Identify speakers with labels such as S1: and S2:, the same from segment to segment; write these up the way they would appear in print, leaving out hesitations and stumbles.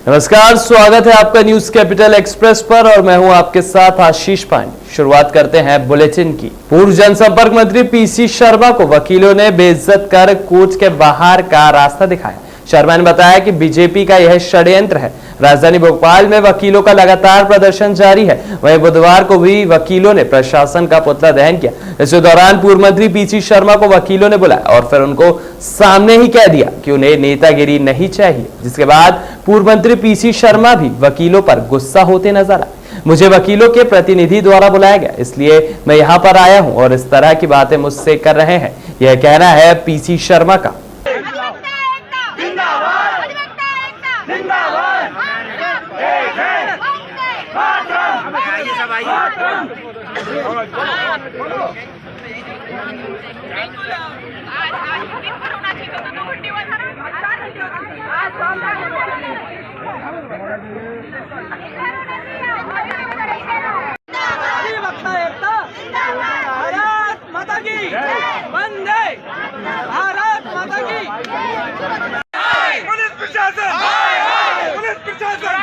S1: नमस्कार, स्वागत है आपका न्यूज कैपिटल एक्सप्रेस पर और मैं हूं आपके साथ आशीष पांडे। शुरुआत करते हैं बुलेटिन की। पूर्व जनसंपर्क मंत्री पीसी शर्मा को वकीलों ने बेइज्जत कर कोर्ट के बाहर का रास्ता दिखाया। शर्मा ने बताया कि बीजेपी का यह षड्यंत्र है। राजधानी भोपाल में वकीलों का लगातार प्रदर्शन जारी है। वहीं बुधवार को भी वकीलों ने प्रशासन का पुतला दहन किया। इस दौरान पूर्व मंत्री पीसी शर्मा को वकीलों ने बुलाया और फिर उनको सामने ही कह दिया कि उन्हें नेतागिरी नहीं चाहिए, जिसके बाद पूर्व मंत्री पीसी शर्मा भी वकीलों पर गुस्सा होते नजर आए। मुझे वकीलों के प्रतिनिधि द्वारा बुलाया गया, इसलिए मैं यहाँ पर आया हूँ और इस तरह की बातें मुझसे कर रहे हैं, यह कहना है पीसी शर्मा का।
S2: भारत माता की वंदे भारत माता की। पुलिस प्रशासन, पुलिस प्रशासन।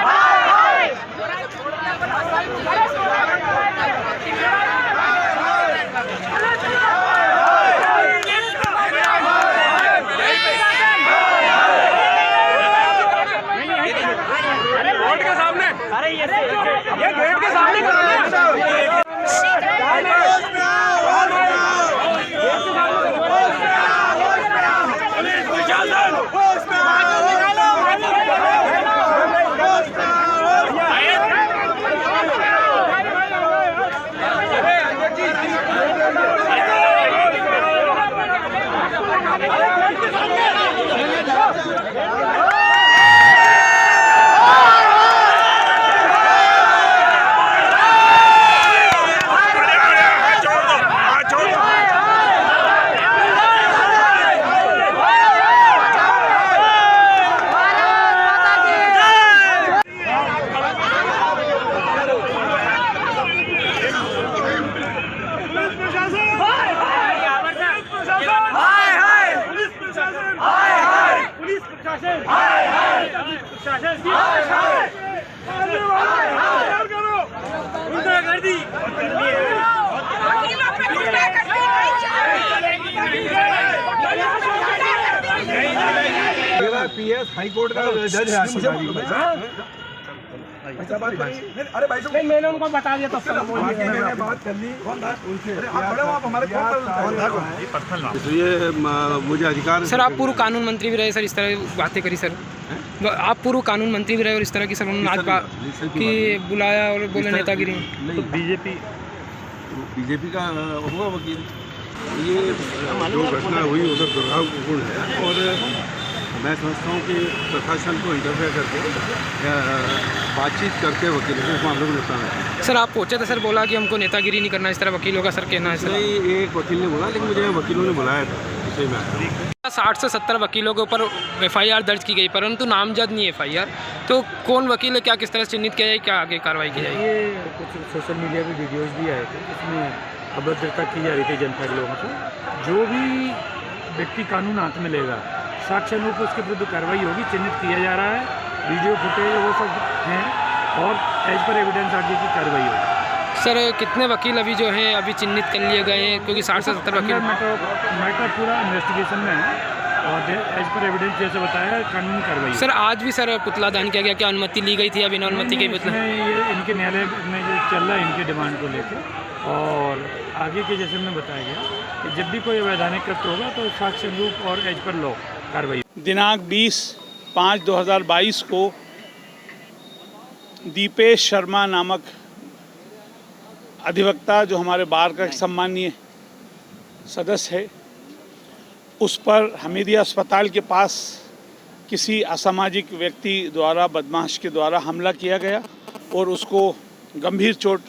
S2: गेट के सामने, अरे ये गेट के सामने करो ना।
S3: पीएस हाई कोर्ट का जज है। अरे भाई साहब मैंने उनको बता दिया तो मैंने बात कर ली उनसे। आप हमारे ये मुझे अधिकार।
S4: सर आप पूर्व कानून मंत्री भी रहे सर, इस तरह बातें करी सर। आप पूर्व कानून मंत्री भी रहे और इस तरह की सर उन्होंने आज बात कि बुलाया और बोले नेतागिरी।
S3: तो बीजेपी का होगा वकील। ये जो घटना हुई उधर दुर्भाग्यपूर्ण है और मैं समझता हूँ कि प्रशासन को इंटरफेयर करके बातचीत करके वकीलों को इस मामले को निपटाना है।
S4: सर आप पहुँचे थे सर, बोला कि हमको नेतागिरी नहीं करना, इस तरह वकीलों का सर कहना है सर।
S3: नहीं, एक वकील ने बोला, लेकिन मुझे वकीलों ने बुलाया था, इसलिए मैं आया।
S4: 60 से 70 वकीलों के ऊपर FIR दर्ज की गई, परंतु नामजद नहीं FIR। तो कौन वकील है, क्या किस तरह चिन्हित किया जाए, क्या आगे कार्रवाई की जाएगी?
S5: ये कुछ सोशल मीडिया पे वीडियोस भी आए थे, इसमें अभद्रता की जा रही थी जनता के लोगों से। जो भी व्यक्ति कानून हाथ में लेगा, साक्ष्य रूप उसके विरुद्ध कार्रवाई होगी। चिन्हित किया जा रहा है, वीडियो फुटेज वो सब हैं और एज पर एविडेंस आगे की कार्रवाई होगी।
S4: सर कितने वकील अभी जो हैं अभी चिन्हित कर लिए गए हैं, क्योंकि 60 से 70 वकील
S5: मैटर पूरा इन्वेस्टिगेशन में है और एज पर एविडेंस जैसे बताया कानूनी कार्रवाई।
S4: सर आज भी सर पुतला दान किया गया, क्या अनुमति ली गई थी या बिना अनुमति के पुतला?
S5: ये इनके न्यायालय में जो चल रहा है इनके डिमांड को लेकर, और आगे के जैसे में बताया गया कि जब भी कोई वैधानिक कृत्य होगा तो साक्ष्य रूप और एज पर लॉ कार्रवाई।
S6: दिनांक 20/5/2022 को दीपेश शर्मा नामक अधिवक्ता, जो हमारे बार का सम्मानीय सदस्य है, उस पर हमीदिया अस्पताल के पास किसी असामाजिक व्यक्ति द्वारा, बदमाश के द्वारा हमला किया गया और उसको गंभीर चोट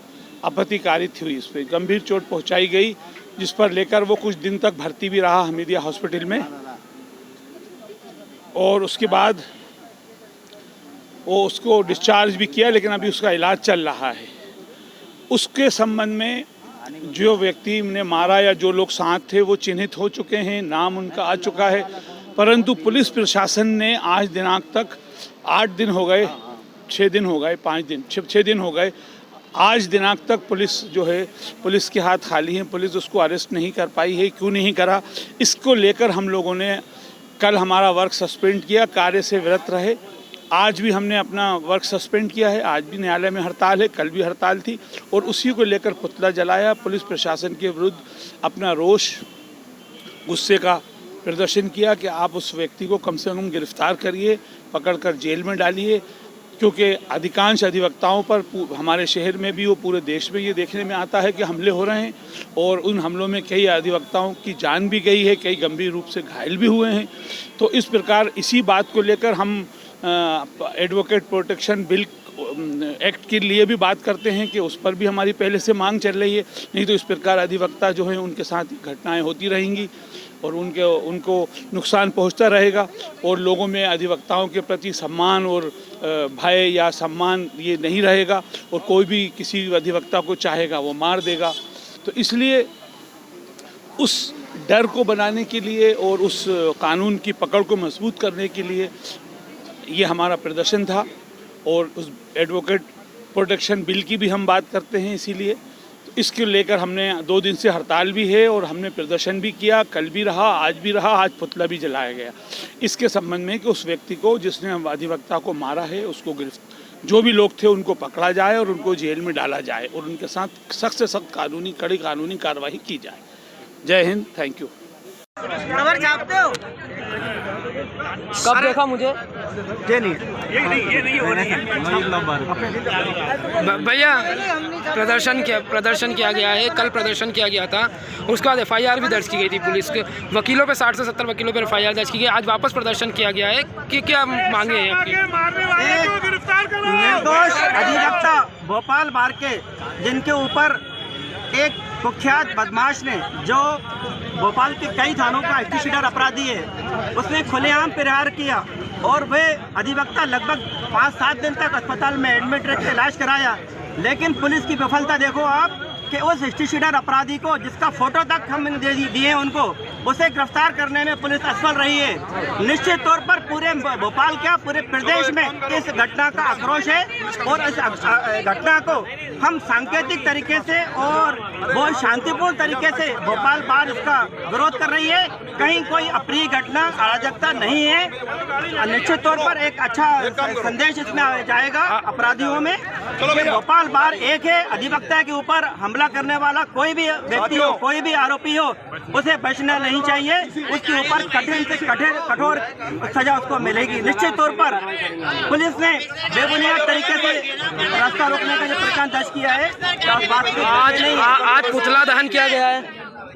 S6: आपत्तिकारित हुई। इस पर गंभीर चोट पहुंचाई गई, जिस पर लेकर वो कुछ दिन तक भर्ती भी रहा हमीदिया हॉस्पिटल में, और उसके बाद वो उसको डिस्चार्ज भी किया, लेकिन अभी उसका इलाज चल रहा है। उसके संबंध में जो व्यक्ति ने मारा या जो लोग साथ थे वो चिन्हित हो चुके हैं, नाम उनका आ चुका है, परंतु पुलिस प्रशासन ने आज दिनांक तक 8 दिन हो गए, 6 दिन हो गए, 5 दिन 6 दिन हो गए, आज दिनांक तक पुलिस जो है, पुलिस के हाथ खाली हैं, पुलिस उसको अरेस्ट नहीं कर पाई है। क्यों नहीं करा, इसको लेकर हम लोगों ने कल हमारा वर्क सस्पेंड किया, कार्य से विरत रहे। आज भी हमने अपना वर्क सस्पेंड किया है, आज भी न्यायालय में हड़ताल है, कल भी हड़ताल थी, और उसी को लेकर पुतला जलाया। पुलिस प्रशासन के विरुद्ध अपना रोष, गुस्से का प्रदर्शन किया कि आप उस व्यक्ति को कम से कम गिरफ्तार करिए, पकड़कर जेल में डालिए, क्योंकि अधिकांश अधिवक्ताओं पर हमारे शहर में भी, वो पूरे देश में ये देखने में आता है कि हमले हो रहे हैं, और उन हमलों में कई अधिवक्ताओं की जान भी गई है, कई गंभीर रूप से घायल भी हुए हैं। तो इस प्रकार इसी बात को लेकर हम एडवोकेट प्रोटेक्शन बिल एक्ट के लिए भी बात करते हैं कि उस पर भी हमारी पहले से मांग चल रही है। नहीं तो इस प्रकार अधिवक्ता जो हैं उनके साथ घटनाएं होती रहेंगी और उनको नुकसान पहुंचता रहेगा, और लोगों में अधिवक्ताओं के प्रति सम्मान और भय या सम्मान ये नहीं रहेगा, और कोई भी किसी अधिवक्ता को चाहेगा वो मार देगा। तो इसलिए उस डर को बनाने के लिए और उस कानून की पकड़ को मजबूत करने के लिए ये हमारा प्रदर्शन था, और उस एडवोकेट प्रोटेक्शन बिल की भी हम बात करते हैं। इसीलिए तो इसको लेकर हमने 2 दिन से हड़ताल भी है, और हमने प्रदर्शन भी किया, कल भी रहा, आज भी रहा, आज पुतला भी जलाया गया इसके संबंध में कि उस व्यक्ति को जिसने अधिवक्ता को मारा है उसको जो भी लोग थे उनको पकड़ा जाए और उनको जेल में डाला जाए, और उनके साथ सख्त से सख्त कड़ी कानूनी कार्रवाई की जाए। जय हिंद, थैंक यू।
S7: खबर छापते हो?
S4: कब देखा मुझे?
S7: ये नहीं हो रही है।
S4: भैया प्रदर्शन किया गया है, कल प्रदर्शन किया गया था, उसके बाद FIR भी दर्ज की गई थी पुलिस के वकीलों पे, 60 से 70 वकीलों पे FIR दर्ज की गई। आज वापस प्रदर्शन किया गया है कि क्या मांगे हैं आपकी?
S7: निर्दोष अधिवक्ता भोपाल बार के, जिनके ऊपर एक कुख्यात बदमाश ने, जो भोपाल के कई थानों का एंटीसीडर अपराधी है, उसने खुलेआम प्रहार किया, और वे अधिवक्ता लगभग 5-7 दिन तक अस्पताल में एडमिट रह के इलाज कराया। लेकिन पुलिस की विफलता देखो आप कि उस एंटीसीडर अपराधी को, जिसका फोटो तक हम दिए उनको, उसे गिरफ्तार करने में पुलिस असफल रही है। निश्चित तौर पर पूरे भोपाल क्या पूरे प्रदेश में इस घटना का आक्रोश है, और इस घटना को हम सांकेतिक तरीके से और बहुत शांतिपूर्ण तरीके से भोपाल बार इसका विरोध कर रही है। कहीं कोई अप्रिय घटना, अराजकता नहीं है। निश्चित तौर पर एक अच्छा संदेश इसमें जाएगा अपराधियों में कि भोपाल बार एक है। अधिवक्ता के ऊपर हमला करने वाला कोई भी व्यक्ति हो, कोई भी आरोपी हो, उसे बचना नहीं चाहिए, उसके ऊपर कठिन से कठोर सजा उसको मिलेगी। निश्चित तौर पर पुलिस ने बेबुनियाद तरीके से रास्ता रोकने का जो प्रकरण दर्ज किया है,
S4: आज पुतला दहन किया गया है,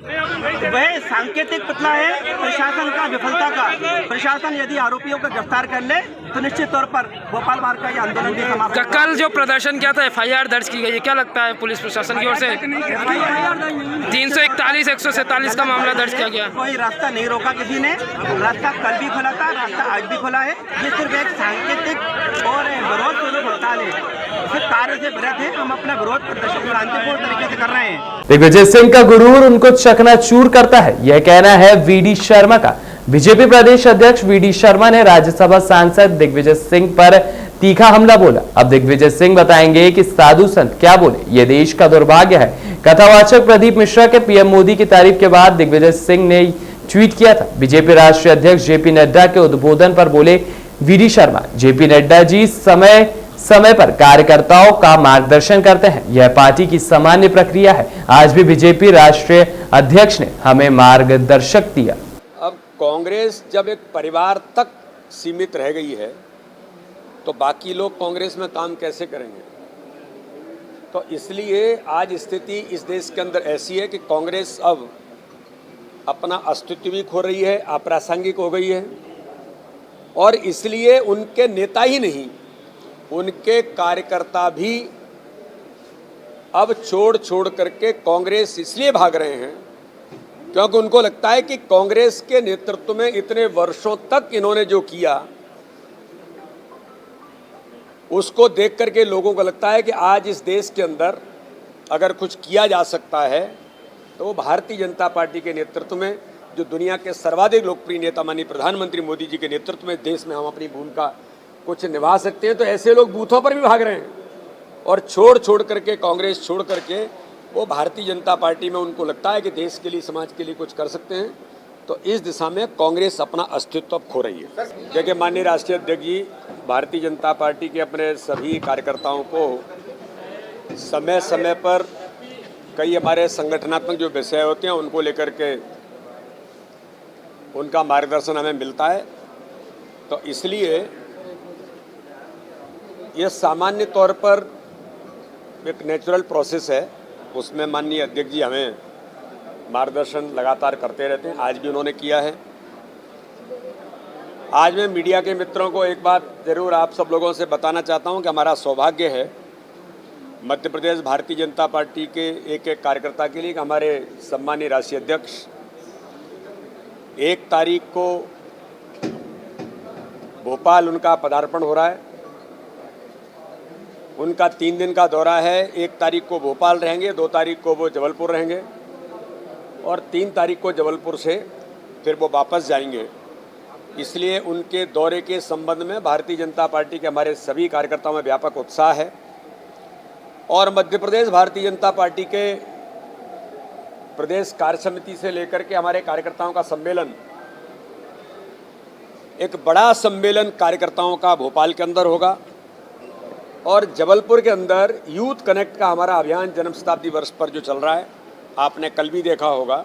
S7: वह सांकेतिक पुतला है प्रशासन का विफलता का। प्रशासन यदि आरोपियों को गिरफ्तार कर ले तो निश्चित तौर पर भोपाल बार का ये आंदोलन भी समाप्त होगा।
S4: कल जो प्रदर्शन किया था FIR दर्ज की गई है, क्या लगता है पुलिस प्रशासन की ओर से? 341, 147 का मामला दर्ज किया गया।
S7: कोई रास्ता नहीं रोका किसी ने, रास्ता कल भी खुला था, रास्ता आज भी खुला है। ये सिर्फ एक सांकेतिक और विरोध स्वरूप हड़ताल है, सिर्फ कार्य से विरत है। हम अपना विरोध प्रदर्शन शांतिपूर्ण तरीके से कर रहे हैं।
S1: दिग्विजय सिंह का गुरूर उनको चकनाचूर करता है, यह कहना है VD शर्मा का। बीजेपी प्रदेश अध्यक्ष VD शर्मा ने राज्यसभा सांसद दिग्विजय सिंह पर तीखा हमला बोला। अब दिग्विजय सिंह बताएंगे कि साधु संत क्या बोले, ये देश का दुर्भाग्य है। कथावाचक प्रदीप मिश्रा के PM मोदी की तारीफ के बाद दिग्विजय सिंह ने ट्वीट किया था। बीजेपी राष्ट्रीय अध्यक्ष JP नड्डा के उद्बोधन पर बोले VD शर्मा, JP नड्डा जी समय पर कार्यकर्ताओं का मार्गदर्शन करते हैं, यह पार्टी की सामान्य प्रक्रिया है। आज भी बीजेपी राष्ट्रीय अध्यक्ष ने हमें मार्गदर्शक दिया।
S8: अब कांग्रेस जब एक परिवार तक सीमित रह गई है तो बाकी लोग कांग्रेस में काम कैसे करेंगे? तो इसलिए आज स्थिति इस देश के अंदर ऐसी है कि कांग्रेस अब अपना अस्तित्व भी खो रही है, अप्रासंगिक हो गई है, और इसलिए उनके नेता ही नहीं, उनके कार्यकर्ता भी अब छोड़ करके कांग्रेस इसलिए भाग रहे हैं क्योंकि उनको लगता है कि कांग्रेस के नेतृत्व में इतने वर्षों तक इन्होंने जो किया उसको देख करके लोगों को लगता है कि आज इस देश के अंदर अगर कुछ किया जा सकता है तो वो भारतीय जनता पार्टी के नेतृत्व में, जो दुनिया के सर्वाधिक लोकप्रिय नेता माननीय प्रधानमंत्री मोदी जी के नेतृत्व में देश में हम अपनी भूमिका कुछ निभा सकते हैं, तो ऐसे लोग बूथों पर भी भाग रहे हैं और छोड़ करके, कांग्रेस छोड़ करके वो भारतीय जनता पार्टी में उनको लगता है कि देश के लिए, समाज के लिए कुछ कर सकते हैं। तो इस दिशा में कांग्रेस अपना अस्तित्व खो रही है। देखिए, माननीय राष्ट्रीय अध्यक्ष जी भारतीय जनता पार्टी के अपने सभी कार्यकर्ताओं को समय समय पर कई हमारे संगठनात्मक जो विषय होते हैं उनको लेकर के उनका मार्गदर्शन हमें मिलता है। तो इसलिए ये सामान्य तौर पर एक नेचुरल प्रोसेस है, उसमें माननीय अध्यक्ष जी हमें मार्गदर्शन लगातार करते रहते हैं। आज भी उन्होंने किया है। आज मैं मीडिया के मित्रों को एक बात ज़रूर आप सब लोगों से बताना चाहता हूं कि हमारा सौभाग्य है मध्य प्रदेश भारतीय जनता पार्टी के एक एक कार्यकर्ता के लिए कि हमारे सम्मानीय राष्ट्रीय अध्यक्ष 1 तारीख को भोपाल उनका पदार्पण हो रहा है। उनका 3 दिन का दौरा है। 1 तारीख को भोपाल रहेंगे, 2 तारीख को वो जबलपुर रहेंगे और 3 तारीख को जबलपुर से फिर वो वापस जाएंगे। इसलिए उनके दौरे के संबंध में भारतीय जनता पार्टी के हमारे सभी कार्यकर्ताओं में व्यापक उत्साह है और मध्य प्रदेश भारतीय जनता पार्टी के प्रदेश कार्य समिति से लेकर के हमारे कार्यकर्ताओं का सम्मेलन, एक बड़ा सम्मेलन कार्यकर्ताओं का भोपाल के अंदर होगा और जबलपुर के अंदर यूथ कनेक्ट का हमारा अभियान जन्म शताब्दी वर्ष पर जो चल रहा है, आपने कल भी देखा होगा।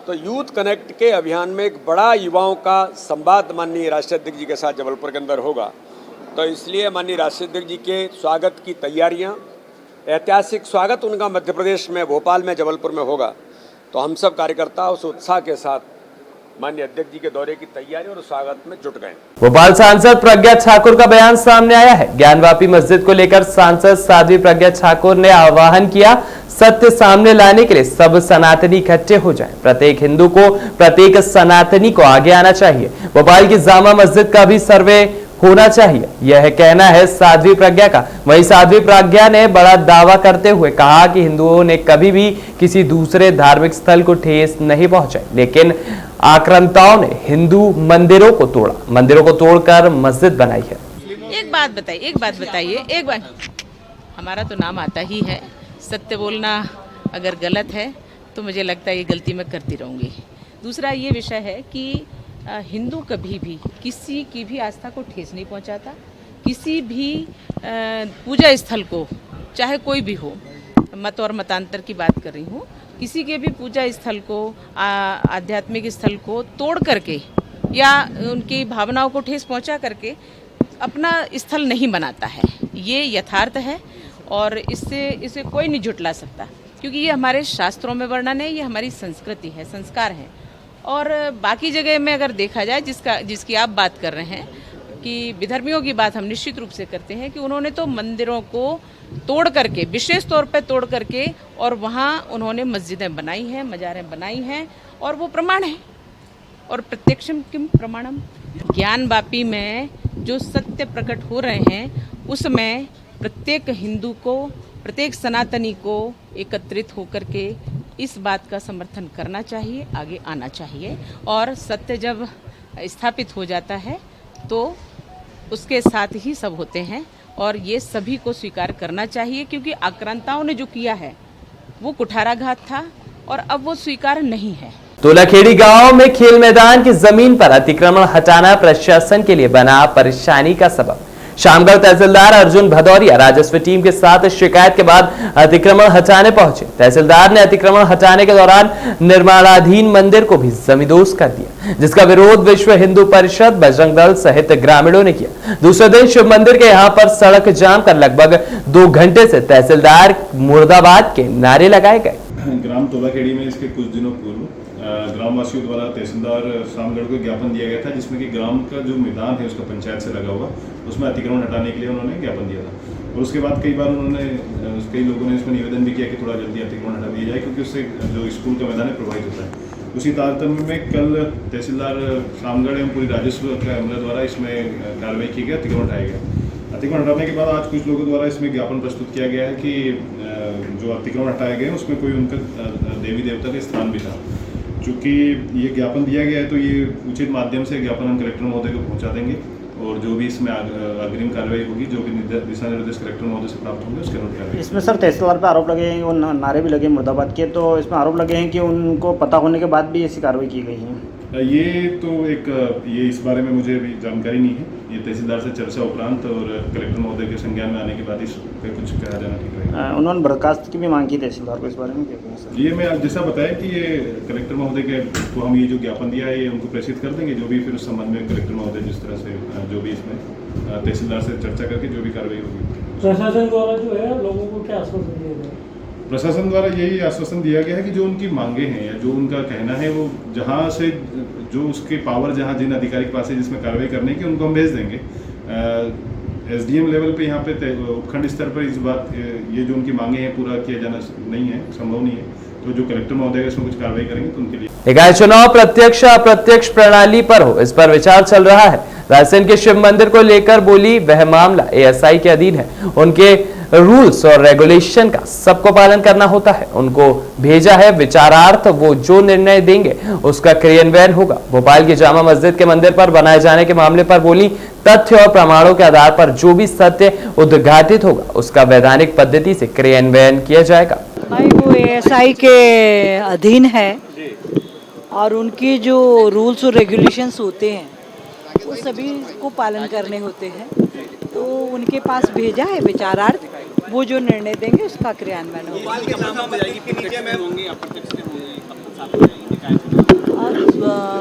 S8: तो यूथ कनेक्ट के अभियान में एक बड़ा युवाओं का संवाद माननीय राष्ट्रीय अध्यक्ष जी के साथ जबलपुर के अंदर होगा। तो इसलिए माननीय राष्ट्रीय अध्यक्ष जी के स्वागत की तैयारियां, ऐतिहासिक स्वागत उनका मध्य प्रदेश में भोपाल में जबलपुर में होगा। तो हम सब कार्यकर्ता उस उत्साह के साथ माननीय अध्यक्ष जी के दौरे की तैयारी और स्वागत में जुट गए।
S1: भोपाल सांसद प्रज्ञा ठाकुर का बयान सामने आया है। ज्ञानवापी मस्जिद को लेकर सांसद साध्वी प्रज्ञा ठाकुर ने आह्वान किया, सत्य सामने लाने के लिए सब सनातनी इकट्ठे हो जाएं। प्रत्येक हिंदू को, प्रत्येक सनातनी को आगे आना चाहिए। भोपाल की जामा मस्जिद का भी सर्वे होना चाहिए, यह कहना है साध्वी प्रज्ञा का। वहीं साध्वी प्रज्ञा ने बड़ा दावा करते हुए कहा कि हिंदुओं ने कभी भी किसी दूसरे धार्मिक स्थल को ठेस नहीं पहुंचाई, लेकिन आक्रांताओं ने हिंदू मंदिरों को तोड़ा, मंदिरों को तोड़कर मस्जिद बनाई है।
S9: एक बात बताइए, हमारा तो नाम आता ही है। सत्य बोलना अगर गलत है तो मुझे लगता है ये गलती मैं करती रहूँगी। दूसरा ये विषय है कि हिंदू कभी भी किसी की भी आस्था को ठेस नहीं पहुंचाता। किसी भी पूजा स्थल को, चाहे कोई भी हो, मत और मतांतर की बात कर रही हूँ, किसी के भी पूजा स्थल को, आध्यात्मिक स्थल को तोड़ करके या उनकी भावनाओं को ठेस पहुंचा करके अपना स्थल नहीं बनाता है। ये यथार्थ है और इसे कोई नहीं झुटला सकता, क्योंकि ये हमारे शास्त्रों में वर्णन है, ये हमारी संस्कृति है, संस्कार है। और बाकी जगह में अगर देखा जाए, जिसकी आप बात कर रहे हैं कि विधर्मियों की बात हम निश्चित रूप से करते हैं कि उन्होंने तो मंदिरों को तोड़ करके, विशेष तौर पर तोड़ करके, और वहाँ उन्होंने मस्जिदें बनाई हैं, मज़ारें बनाई हैं, और वो प्रमाण है। और प्रत्यक्षम किम प्रमाणम। ज्ञानवापी में जो सत्य प्रकट हो रहे हैं उसमें प्रत्येक हिंदू को, प्रत्येक सनातनी को एकत्रित होकर के इस बात का समर्थन करना चाहिए, आगे आना चाहिए। और सत्य जब स्थापित हो जाता है तो उसके साथ ही सब होते हैं और ये सभी को स्वीकार करना चाहिए, क्योंकि आक्रांताओं ने जो किया है वो कुठाराघात था और अब वो स्वीकार नहीं है।
S1: तोलाखेड़ी गांव में खेल मैदान की जमीन पर अतिक्रमण हटाना प्रशासन के लिए बना परेशानी का सबब। शामगढ़ तहसीलदार अर्जुन भदौरिया राजस्व टीम के साथ शिकायत के बाद अतिक्रमण हटाने पहुंचे। तहसीलदार ने अतिक्रमण हटाने के दौरान निर्माणाधीन मंदिर को भी जमींदोज कर दिया, जिसका विरोध विश्व हिंदू परिषद, बजरंग दल सहित ग्रामीणों ने किया। दूसरे दिन शिव मंदिर के यहां पर सड़क जाम कर लगभग 2 घंटे से तहसीलदार मुर्दाबाद के नारे लगाए गए।
S10: ग्राम तोलाखेड़ी में इसके कुछ दिनों पूर्व ग्रामवासियों द्वारा तहसीलदार शामगढ़ को ज्ञापन दिया गया था, जिसमें कि ग्राम का जो मैदान है उसका पंचायत से लगा हुआ, उसमें अतिक्रमण हटाने के लिए उन्होंने ज्ञापन दिया था। और उसके बाद कई बार कई लोगों ने इसमें निवेदन भी किया कि थोड़ा जल्दी अतिक्रमण हटा दिया जाए, क्योंकि उससे जो स्कूल का मैदान है प्रभावित होता है। उसी तारतम्य में कल तहसीलदार शामगढ़ एवं पूरी राजस्व के अमले द्वारा इसमें कार्रवाई की गई, अतिक्रमण हटाया गया। अतिक्रमण हटाने के बाद आज कुछ लोगों द्वारा इसमें ज्ञापन प्रस्तुत किया गया है कि जो अतिक्रमण हटाए गए उसमें कोई उनका देवी देवता का स्थान भी था। चूँकि ये ज्ञापन दिया गया है तो ये उचित माध्यम से ज्ञापन हम कलेक्टर महोदय को पहुंचा देंगे और जो भी इसमें अग्रिम कार्रवाई होगी, जो भी दिशा निर्देश कलेक्टर महोदय से प्राप्त होंगे उसके अनुसार कार्रवाई।
S11: इसमें सर तहसीलदार पर आरोप लगे हैं, वो नारे भी लगे मुर्दाबाद के, तो इसमें आरोप लगे हैं कि उनको पता होने के बाद भी ऐसी कार्रवाई की गई है।
S10: ये तो ये इस बारे में मुझे अभी जानकारी नहीं है। ये तहसीलदार से चर्चा उपरांत और कलेक्टर महोदय के संज्ञान में आने के बाद इस पे कुछ कहा जाना ठीक रहेगा।
S11: उन्होंने बर्खास्त की भी मांग की तहसीलदार को, इस बारे में क्या कहें सर?
S10: ये मैं जैसा बताया कि ये कलेक्टर महोदय के को हम ये जो ज्ञापन दिया है ये उनको प्रेषित कर देंगे। जो भी फिर उस संबंध में कलेक्टर महोदय जिस तरह से जो भी इसमें तहसीलदार से चर्चा करके जो भी कार्रवाई होगी।
S12: प्रशासन द्वारा जो है लोगों को क्या आश्वासन दिया गया?
S10: प्रशासन द्वारा यही आश्वासन दिया गया है कि जो उनकी मांगे हैं या जो उनका कहना है वो जहाँ से जो उसके पावर जहाँ जिन अधिकारी के पास है जिसमें कार्रवाई करने की उनको हम भेज देंगे। SDM लेवल पे यहाँ पे उपखंड स्तर पर इस बात ये जो उनकी मांगे हैं पूरा किया जाना नहीं है, संभव नहीं है। तो जो कलेक्टर महोदय इसमें कुछ कार्रवाई करेंगे तो उनके लिए
S1: निकाय चुनाव प्रत्यक्ष अप्रत्यक्ष प्रणाली पर हो, इस पर विचार चल रहा है। रायसेन के शिव मंदिर को लेकर बोली वह मामला ASI के अधीन है। उनके रूल्स और रेगुलेशन का सबको पालन करना होता है। उनको भेजा है विचारार्थ, वो जो निर्णय देंगे उसका क्रियान्वयन होगा। भोपाल की जामा मस्जिद के मंदिर पर बनाए जाने के मामले पर बोली तथ्य और प्रमाणों के आधार पर जो भी सत्य उद्घाटित होगा उसका वैधानिक पद्धति से क्रियान्वयन किया जाएगा।
S13: भाई वो ASI के अधीन है और उनकी जो रूल्स और रेगुलेशंस होते हैं वो सभी को पालन करने होते हैं। तो उनके पास भेजा है विचारार्थ, वो जो निर्णय देंगे उसका क्रियान्वयन होगा। और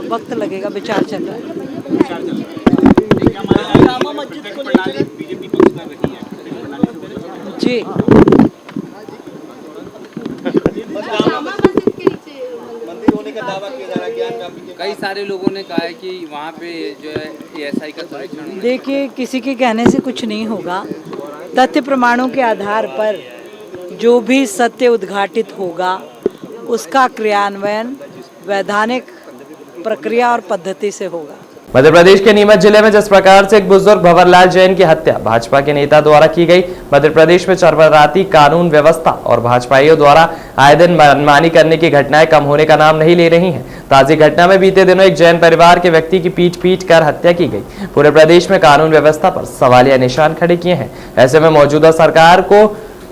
S13: वक्त लगेगा, विचार चल रहा है। जी
S14: कई सारे लोगों ने कहा है कि वहाँ पे जो है ASI का संरक्षण।
S13: देखिए, किसी के कहने से कुछ नहीं होगा। तथ्य प्रमाणों के आधार पर जो भी सत्य उद्घाटित होगा उसका क्रियान्वयन वैधानिक प्रक्रिया और पद्धति से होगा।
S1: मध्य प्रदेश के नीमच जिले में जिस प्रकार से एक बुजुर्ग भंवरलाल जैन की हत्या भाजपा के नेता द्वारा की गई, मध्य प्रदेश में चरमराती कानून व्यवस्था और भाजपाइयों द्वारा आए दिन मनमानी करने की घटनाएं कम होने का नाम नहीं ले रही हैं। ताजी घटना में बीते दिनों एक जैन परिवार के व्यक्ति की पीट कर हत्या की गई। पूरे प्रदेश में कानून व्यवस्था पर सवालिया निशान खड़े किए हैं। ऐसे में मौजूदा सरकार को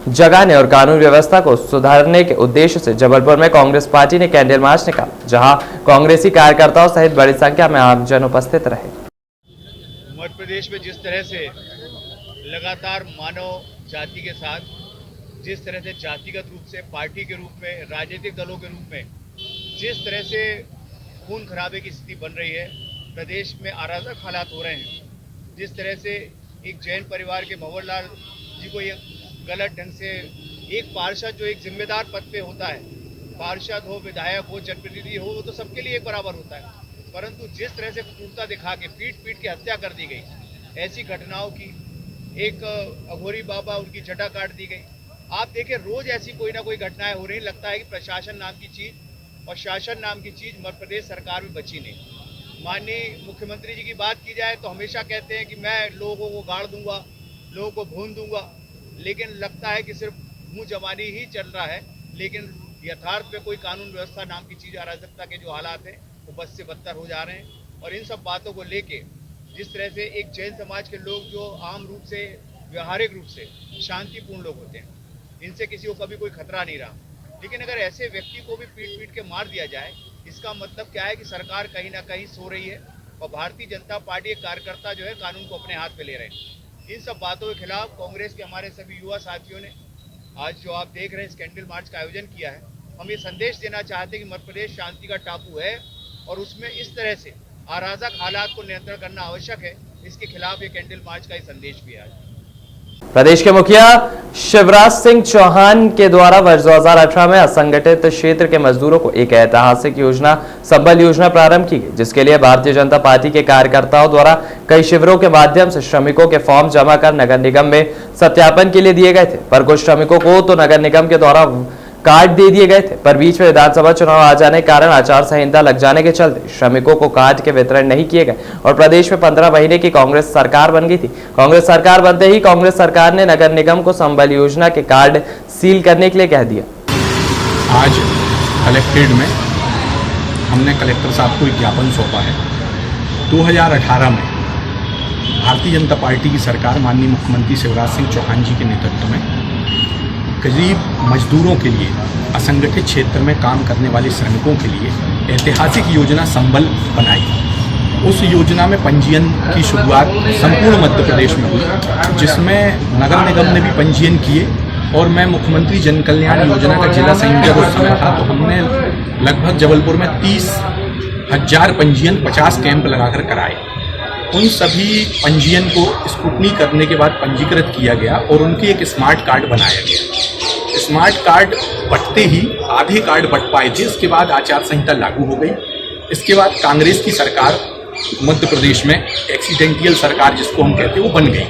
S1: जगाने और कानून व्यवस्था को सुधारने के उद्देश्य से जबलपुर में कांग्रेस पार्टी ने कैंडल मार्च निकाला, जहां कांग्रेसी कार्यकर्ताओं सहित बड़ी संख्या में आमजन उपस्थित रहे।
S15: मध्य प्रदेश में जिस तरह से लगातार मानव जाति के साथ जिस तरह से जातिगत रूप से पार्टी के रूप में राजनीतिक दलों के रूप में जिस तरह से खून खराबे की स्थिति बन रही है, प्रदेश में अराजक हालात हो रहे हैं। जिस तरह से एक जैन परिवार के भंवरलाल जी को ये गलत ढंग से एक पार्षद जो एक जिम्मेदार पद पे होता है, पार्षद हो, विधायक हो, जनप्रतिनिधि हो, वो तो सबके लिए एक बराबर होता है, परंतु जिस तरह से क्रूरता दिखा के पीट के हत्या कर दी गई, ऐसी घटनाओं की एक अघोरी बाबा उनकी जटा काट दी गई। आप देखें रोज ऐसी कोई ना कोई घटनाएं हो रही। लगता है कि प्रशासन नाम की चीज और शासन नाम की चीज मध्य प्रदेश सरकार में बची नहीं। माननीय मुख्यमंत्री जी की बात की जाए तो हमेशा कहते हैं कि मैं लोगों को गाड़ दूंगा, लोगों को भून दूंगा, लेकिन लगता है कि सिर्फ मुंह जबानी ही चल रहा है, लेकिन यथार्थ में कोई कानून व्यवस्था नाम की चीज, अराजकता के जो हालात हैं वो बद से बदतर हो जा रहे हैं। और इन सब बातों को लेके जिस तरह से एक जैन समाज के लोग जो आम रूप से व्यवहारिक रूप से शांतिपूर्ण लोग होते हैं, इनसे किसी को कभी कोई खतरा नहीं रहा, लेकिन अगर ऐसे व्यक्ति को भी पीट के मार दिया जाए, इसका मतलब क्या है कि सरकार कहीं ना कहीं सो रही है और भारतीय जनता पार्टी के कार्यकर्ता जो है कानून को अपने हाथ में ले रहे हैं। इन सब बातों के खिलाफ कांग्रेस के हमारे सभी युवा साथियों ने आज जो आप देख रहे हैं इस कैंडल मार्च का आयोजन किया है। हम ये संदेश देना चाहते हैं कि मध्य प्रदेश शांति का टापू है और उसमें इस तरह से अराजक हालात को नियंत्रण करना आवश्यक है। इसके खिलाफ ये कैंडल मार्च का ही संदेश भी है।
S1: प्रदेश के मुखिया शिवराज सिंह चौहान के द्वारा वर्ष 2018 में असंगठित क्षेत्र के मजदूरों को एक ऐतिहासिक योजना संबल योजना प्रारंभ की गई, जिसके लिए भारतीय जनता पार्टी के कार्यकर्ताओं द्वारा कई शिविरों के माध्यम से श्रमिकों के फॉर्म जमा कर नगर निगम में सत्यापन के लिए दिए गए थे। पर कुछ श्रमिकों को तो नगर निगम के द्वारा कार्ड दे दिए गए थे, पर बीच में विधानसभा चुनाव आ जाने के कारण आचार संहिता लग जाने के चलते श्रमिकों को कार्ड के वितरण नहीं किए गए और प्रदेश में 15 महीने की कांग्रेस सरकार बन गई थी। कांग्रेस सरकार बनते ही कांग्रेस सरकार ने नगर निगम को संबल योजना के कार्ड सील करने के लिए कह दिया।
S16: आज कलेक्ट्रेट में हमने कलेक्टर साहब को एक ज्ञापन सौंपा है। 2018 में भारतीय जनता पार्टी की सरकार माननीय मुख्यमंत्री शिवराज सिंह चौहान जी के नेतृत्व में गरीब मजदूरों के लिए, असंगठित क्षेत्र में काम करने वाले श्रमिकों के लिए ऐतिहासिक योजना संबल बनाई। उस योजना में पंजीयन की शुरुआत संपूर्ण मध्य प्रदेश में हुई, जिसमें नगर निगम ने भी पंजीयन किए और मैं मुख्यमंत्री जन कल्याण योजना का जिला संयोजक उस समय था, तो हमने लगभग जबलपुर में 30,000 पंजीयन 50 कैंप लगाकर कराए। उन सभी पंजीयन को स्क्रूटनी करने के बाद पंजीकृत किया गया और उनके एक स्मार्ट कार्ड बनाया गया। स्मार्ट कार्ड बंटते ही आधे कार्ड बंट पाए थे, इसके बाद आचार संहिता लागू हो गई। इसके बाद कांग्रेस की सरकार मध्य प्रदेश में एक्सीडेंटियल सरकार जिसको हम कहते हैं वो बन गई।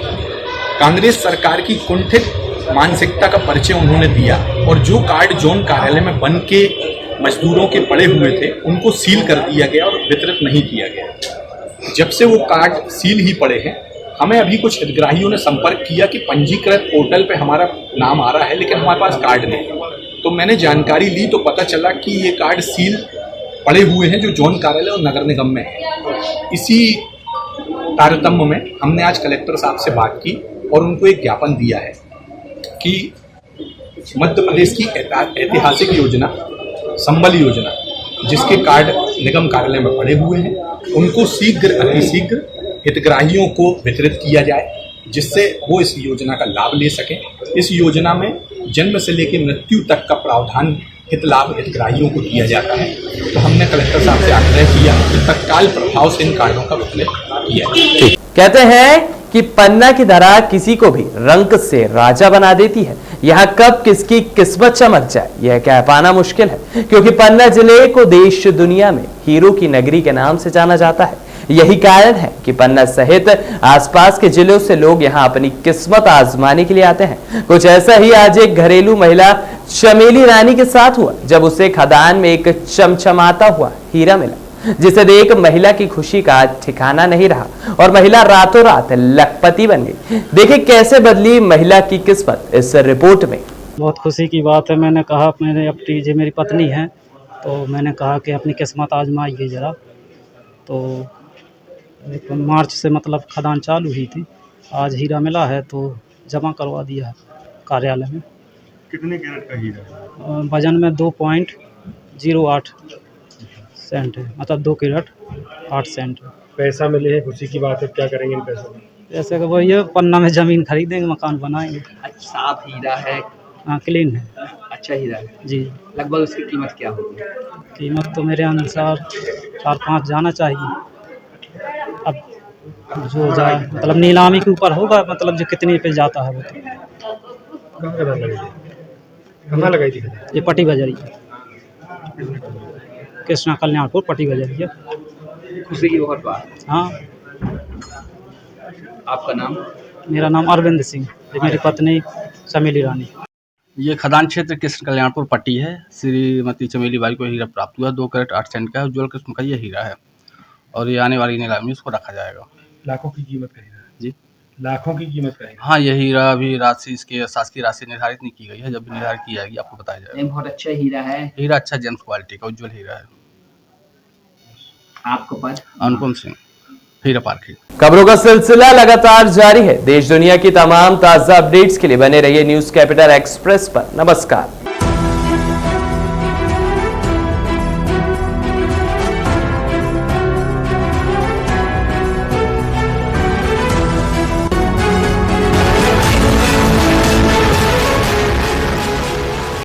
S16: कांग्रेस सरकार की कुंठित मानसिकता का परिचय उन्होंने दिया और जो कार्ड जोन कार्यालय में बन के मजदूरों के पड़े हुए थे उनको सील कर दिया गया और वितरित नहीं किया गया। जब से वो कार्ड सील ही पड़े हैं, हमें अभी कुछ हितग्राहियों ने संपर्क किया कि पंजीकृत पोर्टल पे हमारा नाम आ रहा है लेकिन हमारे पास कार्ड नहीं। तो मैंने जानकारी ली तो पता चला कि ये कार्ड सील पड़े हुए हैं जो जोन कार्यालय और नगर निगम में है। इसी तारतम्य में हमने आज कलेक्टर साहब से बात की और उनको एक ज्ञापन दिया है कि मध्य प्रदेश की ऐतिहासिक योजना संबल योजना जिसके कार्ड निगम कार्यालय में पड़े हुए हैं उनको शीघ्र अतिशीघ्र हितग्राहियों को वितरित किया जाए, जिससे वो इस योजना का लाभ ले सकें। इस योजना में जन्म से लेकर मृत्यु तक का प्रावधान हित लाभ हितग्राहियों को दिया जाता है। तो हमने कलेक्टर साहब से आग्रह किया कि तत्काल प्रभाव से इन कार्डों का वितरण किया जाए।
S1: कहते हैं कि पन्ना की धारा किसी को भी रंक से राजा बना देती है। यहाँ कब किसकी किस्मत चमक जाए यह कह पाना मुश्किल है, क्योंकि पन्ना जिले को देश दुनिया में हीरो की नगरी के नाम से जाना जाता है। यही कारण है कि पन्ना सहित आसपास के जिलों से लोग यहाँ अपनी किस्मत आजमाने के लिए आते हैं। कुछ ऐसा ही आज एक घरेलू महिला चमेली रानी के साथ हुआ, जब उसे खदान में एक चमचमाता हुआ हीरा मिला, जिसे देख महिला की खुशी का ठिकाना नहीं रहा और महिला रातों रात लखपति बन गई। देखिए कैसे बदली महिला की किस्मत इस रिपोर्ट में।
S12: बहुत खुशी की बात है। मैंने कहा जो मेरी पत्नी है तो मैंने कहा कि अपनी किस्मत आजमाइए जरा। तो मार्च से मतलब खदान चालू हुई थी, आज हीरा मिला है तो जमा करवा दिया है कार्यालय में।
S10: कितने कैरेट का हीरा?
S12: वजन में 2.08 सेंट है, मतलब 2 कैरेट 8 सेंट।
S5: पैसा मिले है, खुशी की बात है। क्या करेंगे इन पैसों में?
S12: जैसे कि वही है, पन्ना में ज़मीन खरीदेंगे, मकान बनाएंगे।
S14: साफ हीरा है?
S12: हाँ, क्लीन है।
S14: अच्छा हीरा है
S12: जी।
S14: लगभग उसकी कीमत क्या होगी?
S12: कीमत तो मेरे अनुसार 4-5 जाना चाहिए। अब जो जाए मतलब नीलामी के ऊपर होगा, मतलब जो कितने पे जाता है वो।
S5: कहाँ लगाई थी?
S12: ये पट्टी बजरिया, कृष्णा कल्याणपुर पट्टी बजरिया।
S14: खुशी की बहुत बात।
S12: हाँ।
S14: आपका नाम?
S12: मेरा नाम अरविंद सिंह, मेरी पत्नी चमेली रानी।
S17: ये खदान क्षेत्र कृष्ण कल्याणपुर पट्टी है। श्रीमती चमेली बाई को हीरा प्राप्त हुआ। 2 कैरेट 8 सेंट का उज्ज्वल किस्म का ये हीरा है और ये आने वाली नीलामी में इसको रखा जाएगा।
S5: लाखों की कीमत का हीरा
S17: जी?
S5: लाखों की कीमत का हीरा।
S17: हाँ, ये हीरा अभी राशि इसके शासकीय राशि निर्धारित नहीं की गई है। जब भी निर्धारित की जाएगी आपको बताया जाएगा।
S14: बहुत अच्छा हीरा है।
S17: हीरा अच्छा जेम्स क्वालिटी का उज्ज्वल हीरा है।
S14: आपको पद?
S17: अनुपम सिंह, हीरा पार्क।
S1: खबरों का सिलसिला लगातार जारी है। देश दुनिया की तमाम ताजा अपडेट्स के लिए बने रहिए न्यूज कैपिटल एक्सप्रेस पर। नमस्कार।